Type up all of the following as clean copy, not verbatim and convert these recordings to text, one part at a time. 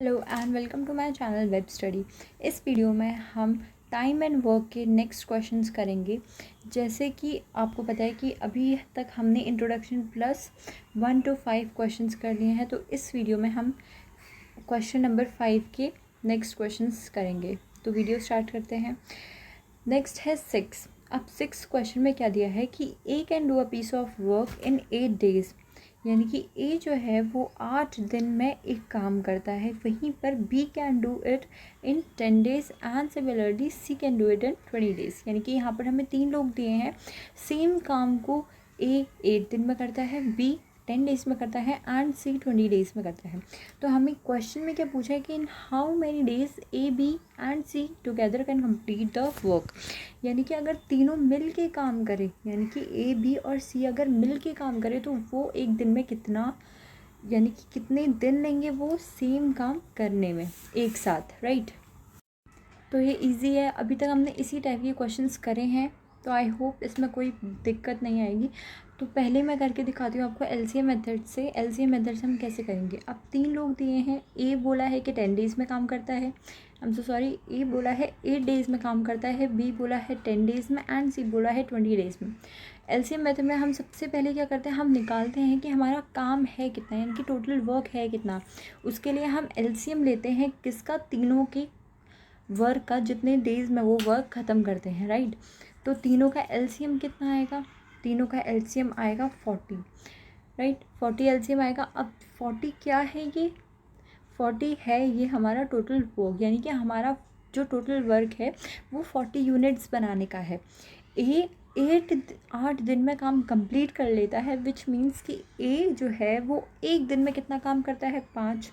Hello and welcome to my channel web study. इस video में हम टाइम एंड वर्क के नेक्स्ट क्वेश्चंस करेंगे। जैसे कि आपको पता है कि अभी तक हमने इंट्रोडक्शन प्लस 1 to 5 क्वेश्चंस कर लिए हैं, तो इस वीडियो में हम क्वेश्चन नंबर 5 के नेक्स्ट क्वेश्चंस करेंगे। तो वीडियो स्टार्ट करते हैं। नेक्स्ट है 6। अब 6 क्वेश्चन में क्या दिया है कि A can do a piece of work in 8 days, यानी कि ए जो है वो 8 दिन में एक काम करता है। वहीं पर B can do it in 10 days and similarly C can do it in 20 days। यानी कि यहाँ पर हमें 3 लोग दिए हैं, सेम काम को ए 8 दिन में करता है, बी 10 days में करता है एंड सी 20 days में करता है। तो हमें क्वेश्चन में क्या पूछा है कि in how many days A B and C together can complete the work. यानी कि अगर तीनों मिल के काम करें, यानी कि ए बी और सी अगर मिल के काम करें तो वो एक दिन में कितना, यानी कि कितने दिन लेंगे वो सेम काम करने में एक साथ, राइट। तो ये इजी है, अभी तक हमने इसी टाइप के क्वेश्चंस करे हैं, तो आई होप इसमें कोई दिक्कत नहीं आएगी। तो पहले मैं करके दिखाती हूँ आपको एलसीएम मेथड से। एलसीएम मेथड से हम कैसे करेंगे। अब 3 लोग दिए हैं, ए बोला है कि 10 days में काम करता है, ए बोला है 8 days में काम करता है, बी बोला है 10 days में एंड सी बोला है 20 days में। एलसीएम मेथड में हम सबसे पहले क्या करते हैं, हम निकालते हैं कि हमारा काम है कितना, यानी कि टोटल वर्क है कितना। उसके लिए हम एलसीएम लेते हैं किसका, तीनों के वर्क का, जितने डेज़ में वो वर्क ख़त्म करते हैं, राइट। तो तीनों का एलसीएम कितना आएगा, तीनों का एलसीएम आएगा 40, राइट। 40 एलसीएम आएगा। अब 40 क्या है, ये 40 है ये हमारा टोटल वर्क, यानी कि हमारा जो टोटल वर्क है वो 40 यूनिट्स बनाने का है। ए 8 दिन में काम कंप्लीट कर लेता है, विच मीन्स कि ए जो है वो एक दिन में कितना काम करता है, 5,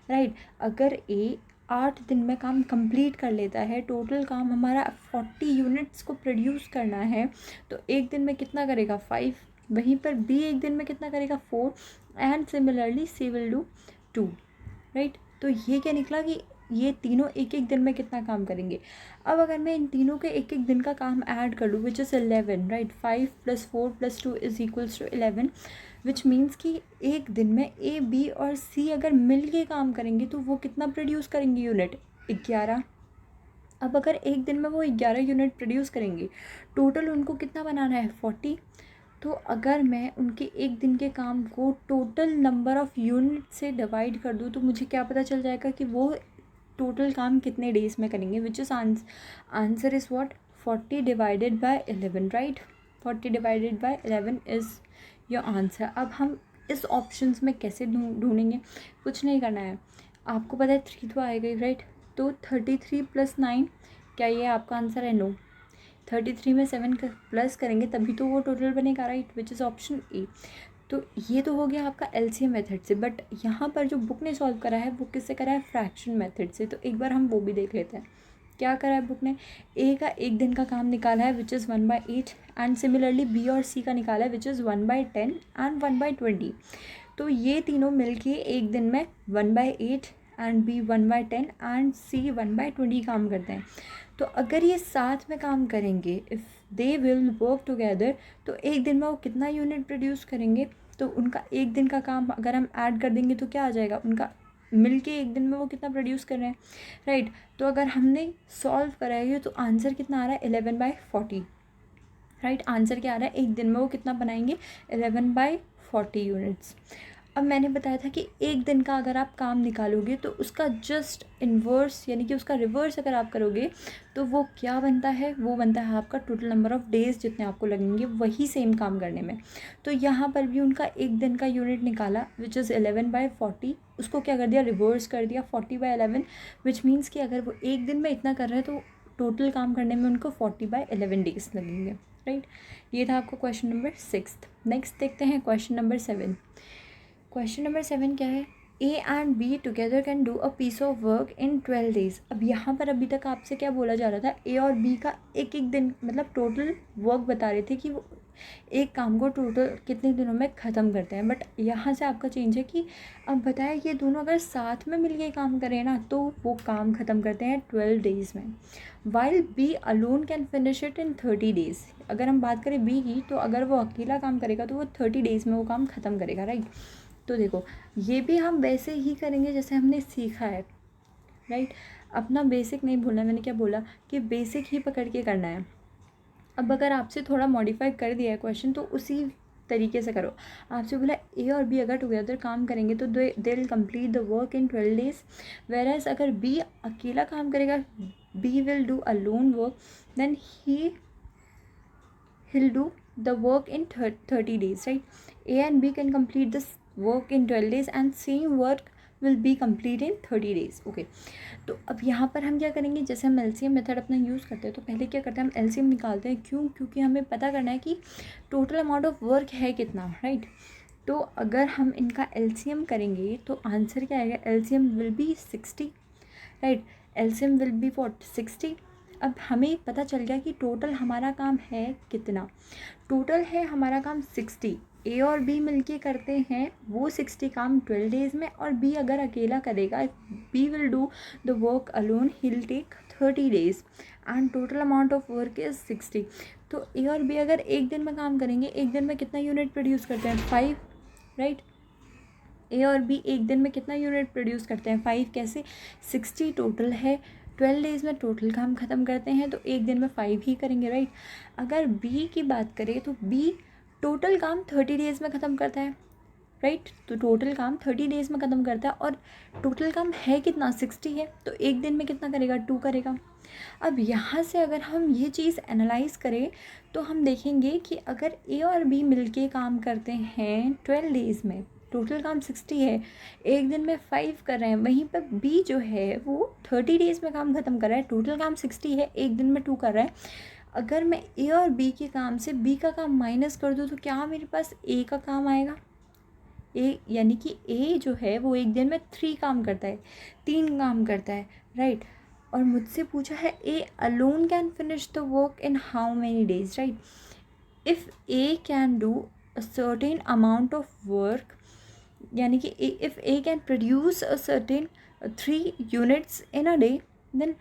राइट। अगर ए 8 दिन में काम कंप्लीट कर लेता है, टोटल काम हमारा 40 यूनिट्स को प्रोड्यूस करना है, तो एक दिन में कितना करेगा, 5। वहीं पर बी एक दिन में कितना करेगा, 4 and similarly C will do 2, right. तो ये क्या निकला कि ये तीनों एक एक दिन में कितना काम करेंगे। अब अगर मैं इन तीनों के एक एक दिन का काम ऐड कर लूँ, which is 11, right. 5 + 4 + 2 is equals to 11, which means कि एक दिन में ए बी और सी अगर मिल के काम करेंगे तो वो कितना प्रोड्यूस करेंगे यूनिट, 11। अब अगर एक दिन में वो 11 यूनिट प्रोड्यूस करेंगे, टोटल उनको कितना बनाना है, 40। तो अगर मैं उनके एक दिन के काम को टोटल नंबर ऑफ़ यूनिट से डिवाइड कर दूँ तो मुझे क्या पता चल जाएगा कि वो टोटल काम कितने डेज़ में करेंगे, which is answer is what, 40 divided by 11, right. 40 divided by 11 is your answer. अब हम इस ऑप्शंस में कैसे ढूंढेंगे, कुछ नहीं करना है, आपको पता है 3 तो आएगा ही, राइट। तो 33 + 9, क्या ये आपका आंसर है, नो। 33 में 7 प्लस करेंगे तभी तो वो टोटल बनेगा, right, which is option A. तो ये तो हो गया आपका एलसीएम मेथड से, बट यहाँ पर जो बुक ने सॉल्व करा है वो किससे करा है, फ्रैक्शन मेथड से। तो एक बार हम वो भी देख लेते हैं क्या करा है बुक ने। ए का एक दिन का काम निकाला है, which is 1/8 and similarly B और सी का निकाला है, विच इज़ 1/10 एंड 1/20। तो ये तीनों मिलके एक दिन में 1/8 एंड बी 1/10 एंड सी 1/20 काम करते हैं। तो अगर ये साथ में काम करेंगे, if they will work together, तो एक दिन में वो कितना यूनिट प्रोड्यूस करेंगे। तो उनका एक दिन का काम अगर हम ऐड कर देंगे तो क्या आ जाएगा, उनका मिलके एक दिन में वो कितना प्रोड्यूस कर रहे हैं, राइट। तो अगर हमने सॉल्व करा है तो आंसर कितना आ रहा है, 11/40, राइट। आंसर क्या आ रहा है, एक दिन में वो कितना बनाएंगे, 11/40 यूनिट्स। अब मैंने बताया था कि एक दिन का अगर आप काम निकालोगे तो उसका जस्ट इन्वर्स, यानी कि उसका रिवर्स अगर आप करोगे तो वो क्या बनता है, वो बनता है आपका टोटल नंबर ऑफ़ डेज़ जितने आपको लगेंगे वही सेम काम करने में। तो यहाँ पर भी उनका एक दिन का यूनिट निकाला, विच इज़ 11/40, उसको क्या कर दिया, रिवर्स कर दिया 40/11, विच मीन्स कि अगर वो एक दिन में इतना कर रहे हैं तो टोटल काम करने में उनको 40/11 डेज़ लगेंगे, राइट। ये था आपका क्वेश्चन नंबर 6। नेक्स्ट देखते हैं क्वेश्चन नंबर 7। क्वेश्चन नंबर 7 क्या है, A and B together can do a piece of work in 12 days। अब यहाँ पर अभी तक आपसे क्या बोला जा रहा था, ए और बी का एक एक दिन मतलब टोटल वर्क बता रहे थे कि वो एक काम को टोटल कितने दिनों में ख़त्म करते हैं। बट यहाँ से आपका चेंज है कि अब बताया ये दोनों अगर साथ में मिल के काम करें ना तो वो काम ख़त्म करते हैं 12 days में, while B alone can finish it in 30 days। अगर हम बात करें बी की, तो अगर वो अकेला काम करेगा तो वो 30 days में वो काम ख़त्म करेगा, राइट। तो देखो ये भी हम वैसे ही करेंगे जैसे हमने सीखा है, राइट। अपना बेसिक नहीं भूलना, मैंने क्या बोला कि बेसिक ही पकड़ के करना है। अब अगर आपसे थोड़ा मॉडिफाई कर दिया है क्वेश्चन तो उसी तरीके से करो। आपसे बोला ए और बी अगर टुगेदर काम करेंगे तो they will complete the work in 12 days, whereas अगर बी अकेला काम करेगा, B will do alone work, then he'll do the work in 30 days, right? A and B can complete this work in 12 days and same work will be complete in 30 days, okay। तो अब यहाँ पर हम क्या करेंगे, जैसे हम LCM method अपना यूज़ करते हैं तो पहले क्या करते हैं, हम एलसीएम निकालते हैं। क्यों? क्योंकि हमें पता करना है कि टोटल अमाउंट ऑफ वर्क है कितना, राइट। तो अगर हम इनका एलसीएम करेंगे तो आंसर क्या आएगा, LCM will be 60, right. LCM will be what 60। अब हमें पता चल गया कि टोटल हमारा काम है कितना, टोटल है हमारा काम 60। ए और बी मिलके करते हैं वो 60 काम 12 days में, और बी अगर अकेला करेगा, B will do the work alone, he will take 30 days and total amount of work is 60। तो ए और बी अगर एक दिन में काम करेंगे, एक दिन में कितना यूनिट प्रोड्यूस करते हैं, 5, राइट। ए और बी एक दिन में कितना यूनिट प्रोड्यूस करते हैं, 5। कैसे, 60 टोटल है, 12 days में टोटल काम ख़त्म करते हैं तो एक दिन में 5 ही करेंगे, राइट। अगर बी की बात करें तो बी टोटल काम 30 days में ख़त्म करता है, राइट। तो टोटल काम 30 days में ख़त्म करता है और टोटल काम है कितना, 60 है, तो एक दिन में कितना करेगा, 2 करेगा। अब यहाँ से अगर हम ये चीज़ एनालाइज़ करें तो हम देखेंगे कि अगर ए और बी मिलके काम करते हैं 12 days में, टोटल काम 60 है, एक दिन में 5 कर रहे हैं, वहीं पर बी जो है वो 30 days में काम ख़त्म कर रहा है, टोटल काम 60 है, एक दिन में 2 कर रहा है। अगर मैं ए और बी के काम से बी का काम माइनस कर दूँ तो क्या मेरे पास ए का काम आएगा, ए, यानी कि ए जो है वो एक दिन में 3 काम करता है, 3 काम करता है, राइट। और मुझसे पूछा है A alone can finish the work in how many days, right. If A can do a certain amount of work, यानी कि if A can produce a certain 3 units इन अ डे, देन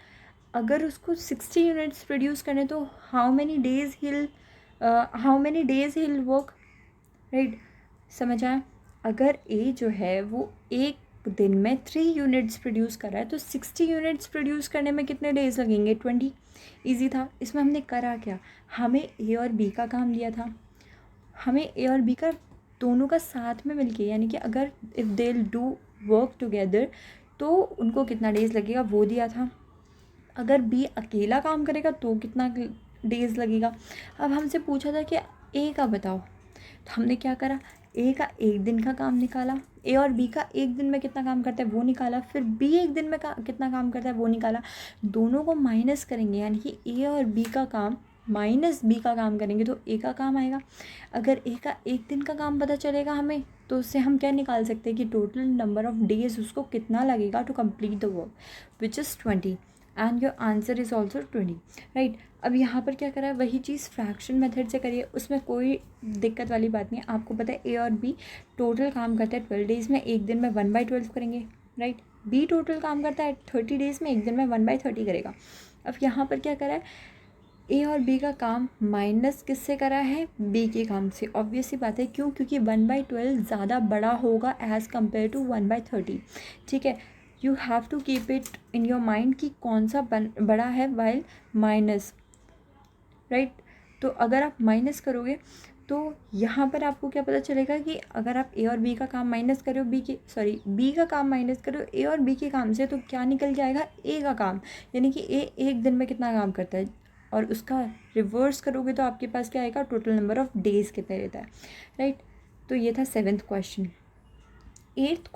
अगर उसको 60 units प्रोड्यूस करने तो how many days he'll work, right. समझ आया? अगर ए जो है वो एक दिन में 3 units प्रोड्यूस कर रहा है तो 60 units प्रोड्यूस करने में कितने डेज लगेंगे, 20। ईजी था। इसमें हमने करा क्या, हमें ए और बी का काम दिया था, हमें ए और बी का दोनों का साथ में मिलके, यानी कि अगर if they will do work together तो उनको कितना डेज़ लगेगा वो दिया था। अगर बी अकेला काम करेगा तो कितना डेज़ लगेगा। अब हमसे पूछा था कि ए का बताओ, तो हमने क्या करा, ए का एक दिन का काम निकाला, ए और बी का एक दिन में कितना काम करता है वो निकाला, फिर बी एक दिन में कितना काम करता है वो निकाला। दोनों को माइनस करेंगे, यानी कि ए और बी का काम माइनस बी का काम करेंगे तो ए का काम आएगा। अगर ए का एक दिन का काम पता चलेगा हमें तो उससे हम क्या निकाल सकते हैं कि टोटल नंबर ऑफ डेज उसको कितना लगेगा to complete the work, which is 20 and your answer is also 20, right. अब यहाँ पर क्या करा है, वही चीज़ फ्रैक्शन मेथड से करिए, उसमें कोई दिक्कत वाली बात नहीं है। आपको पता है ए और बी टोटल काम करता है 12 days में, एक दिन में 1/12 करेंगे, राइट। बी टोटल काम करता है 30 days में, एक दिन में 1/30 करेगा। अब यहाँ पर क्या करा है, ए और बी का काम माइनस किससे करा है, बी के काम से। ऑब्वियस सी बात है, क्यों, क्योंकि 1/12 ज़्यादा बड़ा होगा एज़ कम्पेयर टू 1/30, ठीक है। You have to keep it in your mind कि कौन सा बड़ा है वाइल माइनस, राइट। तो अगर आप माइनस करोगे तो यहाँ पर आपको क्या पता चलेगा कि अगर आप ए और बी का काम माइनस करो बी का काम माइनस करो ए और बी के काम से, तो क्या निकल के आएगा, ए का काम, यानी कि ए एक दिन में कितना काम करता है, और उसका रिवर्स करोगे तो आपके पास क्या आएगा, टोटल नंबर ऑफ डेज कितने रहता है, राइट। तो ये था 7th क्वेश्चन। 8th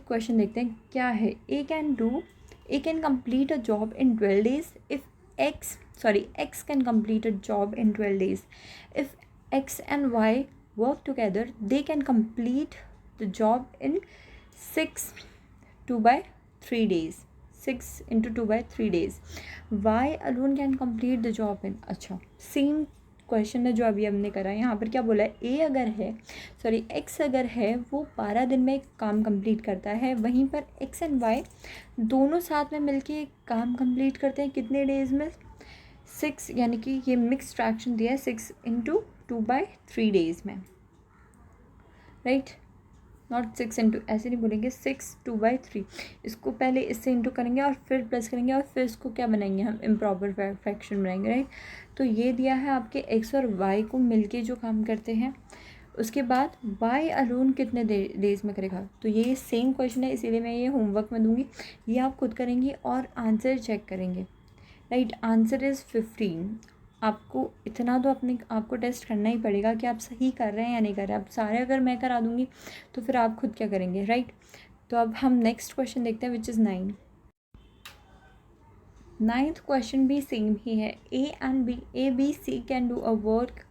क्वेश्चन देखते हैं क्या है। A can complete a job in 12 days if X can complete a job in 12 days. If X and Y work together, they can complete the job in 6 2/3 days. 6 into 2/3 days. Y alone can complete the job in, अच्छा same question है जो अभी हमने करा। यहाँ पर क्या बोला है, एक्स अगर है वो 12 दिन में काम कंप्लीट करता है, वहीं पर एक्स एंड वाई दोनों साथ में मिलके काम कंप्लीट करते हैं कितने डेज़ में, 6, यानी कि ये मिक्स फ्रैक्शन दिया है 6 into 2/3 days में। राइट, नॉट 6 इंटू, ऐसे नहीं बोलेंगे 6 2/3, इसको पहले इससे इंटू करेंगे और फिर प्लस करेंगे और फिर इसको क्या बनाएंगे हम, इम्प्रॉपर फ्रैक्शन बनाएंगे, राइट। तो ये दिया है आपके x और y को मिलके जो काम करते हैं। उसके बाद y अलोन कितने डेज में करेगा, तो ये सेम क्वेश्चन है, इसीलिए मैं ये होमवर्क में दूंगी, ये आप खुद करेंगी और आंसर चेक करेंगे, राइट। Answer is 15। आपको इतना तो अपने आपको टेस्ट करना ही पड़ेगा कि आप सही कर रहे हैं या नहीं कर रहे हैं। अब सारे अगर मैं करा दूंगी तो फिर आप खुद क्या करेंगे, राइट। तो अब हम नेक्स्ट क्वेश्चन देखते हैं, विच इज़ 9। 9th क्वेश्चन भी सेम ही है। A B C can do a work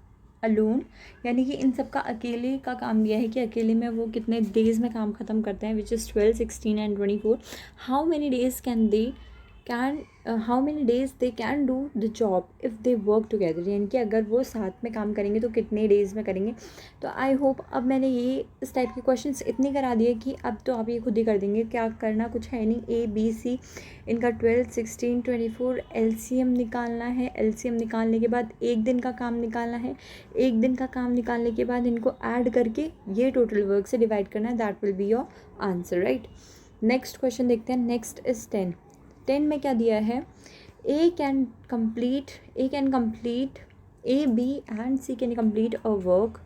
alone, यानी कि इन सब का अकेले का काम दिया है कि अकेले में वो कितने डेज़ में काम ख़त्म करते हैं, which is 12, 16 and 24। How many days how many days they can do the job if they work together, यानी कि अगर वो साथ में काम करेंगे तो कितने डेज़ में करेंगे। तो आई होप अब मैंने ये इस टाइप के क्वेश्चंस इतने करा दिए कि अब तो आप ये खुद ही कर देंगे, क्या करना कुछ है नहीं। ए बी सी इनका 12, 16, 24 एलसीएम निकालना है। एलसीएम निकालने के बाद एक दिन का काम निकालना है। एक दिन का काम निकालने के बाद इनको ऐड करके ये टोटल वर्क से डिवाइड करना है, that will be your answer, right. Next question देखते हैं, नेक्स्ट इज 10। 10 में क्या दिया है, A B and C can complete a work,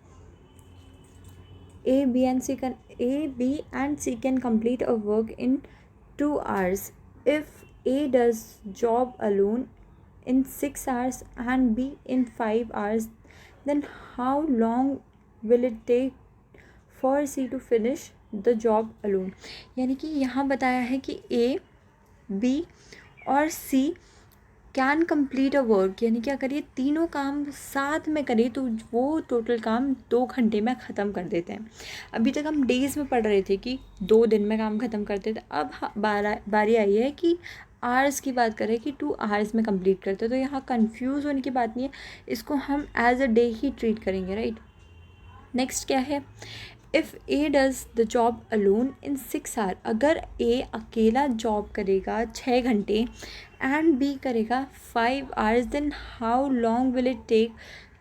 A, B and C can complete a work in 2 hours. If A does job alone in 6 hours and B in 5 hours, then how long will it take for C to finish the job alone? यानी कि यहाँ बताया है कि A, B और C can complete a work, यानी कि अगर ये तीनों काम साथ में करें तो वो टोटल काम 2 घंटे में ख़त्म कर देते हैं। अभी तक हम डेज़ में पढ़ रहे थे कि 2 दिन में काम ख़त्म करते थे, अब बारी आई है कि आवर्स की बात करें कि 2 आवर्स में कंप्लीट करते हैं। तो यहाँ कंफ्यूज होने की बात नहीं है, इसको हम एज अ डे ही ट्रीट करेंगे, राइट। नेक्स्ट क्या है, if A does the job alone in 6 hour, अगर ए अकेला जॉब करेगा 6 घंटे एंड बी करेगा 5 hours, then how long will it take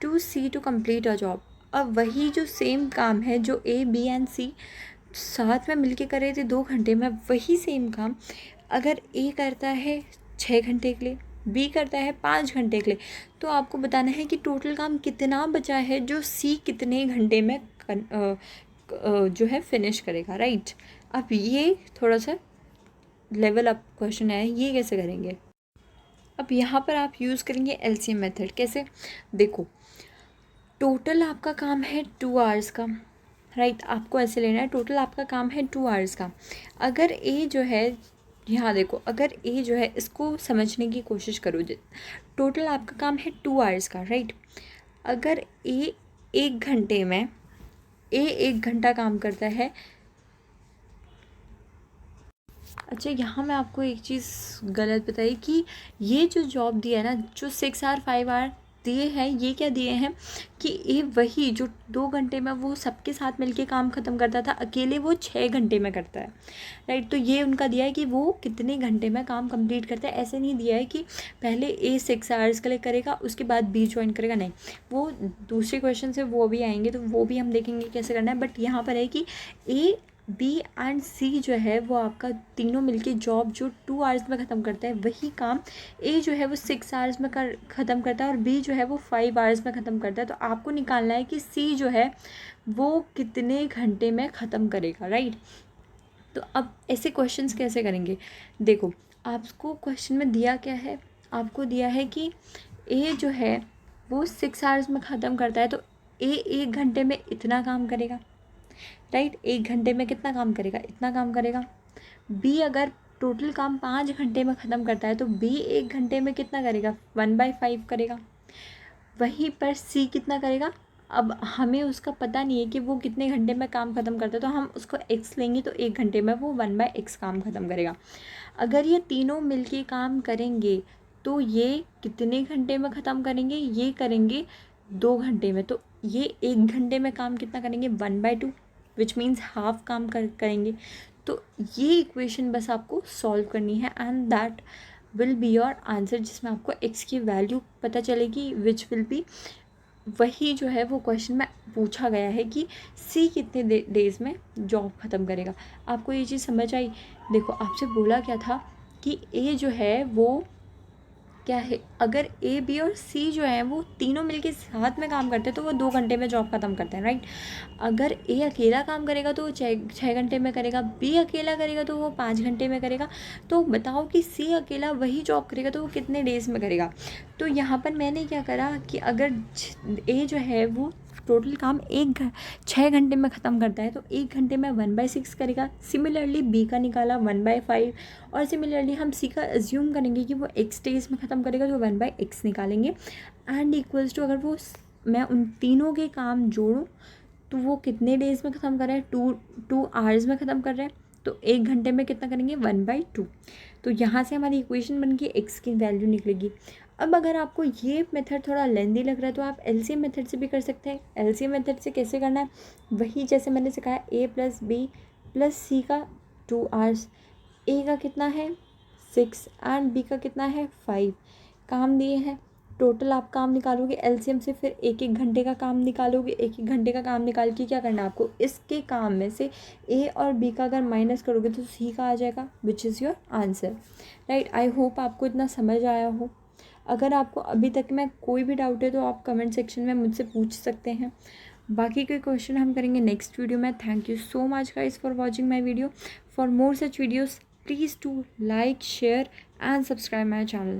to C to complete a job. अब वही जो सेम काम है जो ए बी एंड सी साथ में मिलके कर रहे थे 2 घंटे में, वही सेम काम अगर ए करता है 6 घंटे के लिए, बी करता है 5 घंटे के लिए, तो आपको बताना है कि टोटल काम कितना बचा है जो सी कितने घंटे में जो है फिनिश करेगा, राइट। अब ये थोड़ा सा लेवल अप क्वेश्चन है, ये कैसे करेंगे। अब यहाँ पर आप यूज़ करेंगे एलसीएम मेथड। कैसे, देखो टोटल आपका काम है 2 आवर्स का, राइट। आपको ऐसे लेना है, टोटल आपका काम है 2 आवर्स का। अगर ए जो है, यहाँ देखो, अगर ए जो है, इसको समझने की कोशिश करो, टोटल आपका काम है 2 आवर्स का, राइट। अगर ए 1 घंटे में 1 घंटा काम करता है, अच्छा यहाँ मैं आपको एक चीज़ गलत बताई कि ये जो जॉब दिया है ना, जो 6 आवर 5 आवर दिए हैं, ये क्या दिए हैं कि ये वही जो 2 घंटे में वो सबके साथ मिलके काम ख़त्म करता था, अकेले वो 6 घंटे में करता है, राइट। तो ये उनका दिया है कि वो कितने घंटे में काम कंप्लीट करता है। ऐसे नहीं दिया है कि पहले ए 6 आवर्स के लिए करेगा उसके बाद बी ज्वाइन करेगा, नहीं, वो दूसरे क्वेश्चन से वो भी आएंगे तो वो भी हम देखेंगे कैसे करना है। बट यहाँ पर है कि ए बी एंड सी जो है वो आपका तीनों मिलके जॉब जो 2 आवर्स में ख़त्म करता है, वही काम ए जो है वो 6 आवर्स में ख़त्म करता है और बी जो है वो 5 आवर्स में ख़त्म करता है। तो आपको निकालना है कि सी जो है वो कितने घंटे में ख़त्म करेगा, राइट। तो अब ऐसे क्वेश्चंस कैसे करेंगे, देखो आपको क्वेश्चन में दिया क्या है, आपको दिया है कि ए जो है वो 6 आवर्स में ख़त्म करता है, तो ए 1 घंटे में इतना काम करेगा, राइट। 1 घंटे में कितना काम करेगा, इतना काम करेगा। बी अगर टोटल काम 5 घंटे में ख़त्म करता है तो बी 1 घंटे में कितना करेगा, 1/5 करेगा। वहीं पर सी कितना करेगा, अब हमें उसका पता नहीं है कि वो कितने घंटे में काम ख़त्म करता है, तो हम उसको x लेंगे, तो 1 घंटे में वो 1/x काम ख़त्म करेगा। अगर ये तीनों मिलके काम करेंगे तो ये कितने घंटे में ख़त्म करेंगे, ये करेंगे 2 घंटे में, तो ये 1 घंटे में काम कितना करेंगे, 1/2, विच मीन्स हाफ काम करेंगे। तो ये इक्वेशन बस आपको सॉल्व करनी है and that will be your answer, जिसमें आपको x की वैल्यू पता चलेगी विच विल बी वही जो है वो क्वेश्चन में पूछा गया है कि सी कितने डेज़ में जॉब ख़त्म करेगा। आपको ये चीज़ समझ आई? देखो आपसे बोला क्या था कि ए जो है वो क्या है, अगर ए बी और सी जो है वो तीनों मिलके साथ में काम करते हैं तो वो 2 घंटे में जॉब ख़त्म करते हैं, राइट। अगर ए अकेला काम करेगा तो वो 6 घंटे में करेगा, बी अकेला करेगा तो वो 5 घंटे में करेगा। तो बताओ कि सी अकेला वही जॉब करेगा तो वो कितने डेज़ में करेगा। तो यहाँ पर मैंने क्या करा कि अगर ए जो है वो टोटल काम 6 घंटे में ख़त्म करता है तो 1 घंटे में 1/6 करेगा। सिमिलरली बी का निकाला 1/5, और सिमिलरली हम सी का एज्यूम करेंगे कि वो एक्स डेज में ख़त्म करेगा तो 1/x निकालेंगे। एंड इक्वल्स टू, अगर वो मैं उन तीनों के काम जोड़ूँ तो वो कितने डेज़ में ख़त्म कर रहे हैं, 2 आवर्स में ख़त्म कर रहे हैं। तो 1 घंटे में कितना करेंगे, 1/2। तो यहाँ से हमारी इक्वेशन बन के एक्स की वैल्यू निकलेगी। अब अगर आपको ये मेथड थोड़ा लेंदी लग रहा है तो आप एलसीएम मेथड से भी कर सकते हैं। एलसीएम मेथड से कैसे करना है, वही जैसे मैंने सिखाया, ए प्लस बी प्लस सी का 2 आवर्स, ए का कितना है 6 एंड बी का कितना है 5 काम दिए हैं। टोटल आप काम निकालोगे एलसीएम से, फिर 1-1 घंटे का काम निकालोगे। 1-1 घंटे का काम निकाल के क्या करना है आपको, इसके काम में से ए और बी का अगर माइनस करोगे तो सी का आ जाएगा, which is your answer, right. I hope आपको इतना समझ आया हो। अगर आपको अभी तक में कोई भी डाउट है तो आप कमेंट सेक्शन में मुझसे पूछ सकते हैं। बाकी के क्वेश्चन हम करेंगे नेक्स्ट वीडियो में। Thank you so much guys for watching my video. For more such videos please do like, share and subscribe my channel.